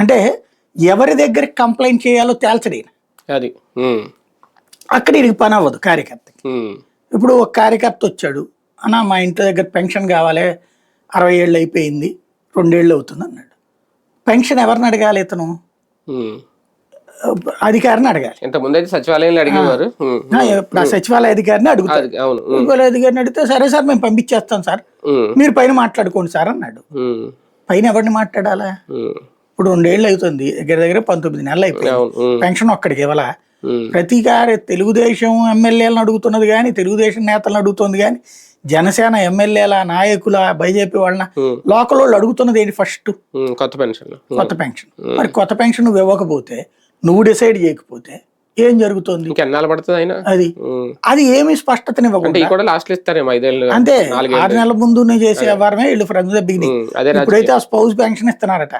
అంటే ఎవరి దగ్గరికి కంప్లైంట్ చేయాలో తేల్చడు. అది అక్కడ ఇది పని అవ్వదు కార్యకర్తకి. ఇప్పుడు ఒక కార్యకర్త వచ్చాడు, అన్న మా ఇంటి దగ్గర పెన్షన్ కావాలి, 60 ఏళ్ళు అయిపోయింది, 2 ఏళ్ళు అవుతుంది అన్నాడు. పెన్షన్ ఎవరిని అడగాలి? ఇతను అధికారిని అడగాలి. ఇంతకుముందు సచివాలయంలో అడిగేవారు. ఇప్పుడు ఆ సచివాలయ అధికారిని అడుగుతారు. సచివాలయ అధికారిని అడిగితే సరే సార్ మేము పంపించేస్తాం సార్, మీరు పైన మాట్లాడుకోండి సార్ అన్నాడు. పైన ఎవరిని మాట్లాడాలా? ఇప్పుడు 2 ఏళ్ళు అవుతుంది, దగ్గర 19 నెలలు అయిపోయింది, పెన్షన్ ఒక్కడికి ఇవ్వాల. ప్రతికారి తెలుగుదేశం ఎమ్మెల్యేలను అడుగుతున్నది కానీ, తెలుగుదేశం నేతలను అడుగుతుంది కానీ, జనసేన ఎమ్మెల్యేల నాయకుల బీజేపీ వాళ్ళ లోకల్ వాళ్ళు అడుగుతున్నది ఏంటి? ఫస్ట్ కొత్త పెన్షన్. మరి కొత్త పెన్షన్ నువ్వు ఇవ్వకపోతే, నువ్వు డిసైడ్ చేయకపోతే ఏం జరుగుతుంది? అది ఏమి స్పష్టతనివ్వకుండా అంతే 6 నెలల ముందు చేసే వ్యవహారమే వీళ్ళు ఫ్రమ్ ద బిగినింగ్. ఇప్పుడైతే ఆ స్పౌస్ పెన్షన్ ఇస్తున్నారట.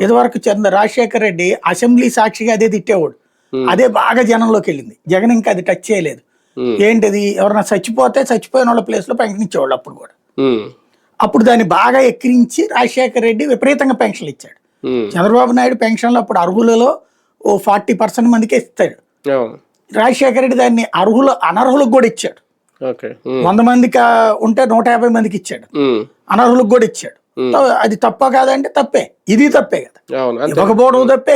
ఇదివరకు రాజశేఖర్ రెడ్డి అసెంబ్లీ సాక్షిగా అదే తిట్టేవాడు, అదే బాగా జనంలోకి వెళ్ళింది. జగన్ ఇంకా అది టచ్ చేయలేదు. ఏంటిది? ఎవరైనా చచ్చిపోయిన వాళ్ళ ప్లేస్ లో పెన్షన్ ఇచ్చేవాళ్ళు అప్పుడు కూడా. అప్పుడు దాన్ని బాగా ఎక్కిరించి రాజశేఖర్ రెడ్డి విపరీతంగా పెన్షన్లు ఇచ్చాడు. చంద్రబాబు నాయుడు పెన్షన్లు అప్పుడు అర్హులలో 40% మందికి ఇస్తాడు. రాజశేఖర రెడ్డి దాన్ని అనర్హులకు కూడా ఇచ్చాడు. 100 మందికి ఉంటే 150 మందికి ఇచ్చాడు, అనర్హులకు కూడా ఇచ్చాడు. అది తప్ప కాదంటే తప్పే, ఇది తప్పే కదా, ఇవ్వకపోవడం తప్పే.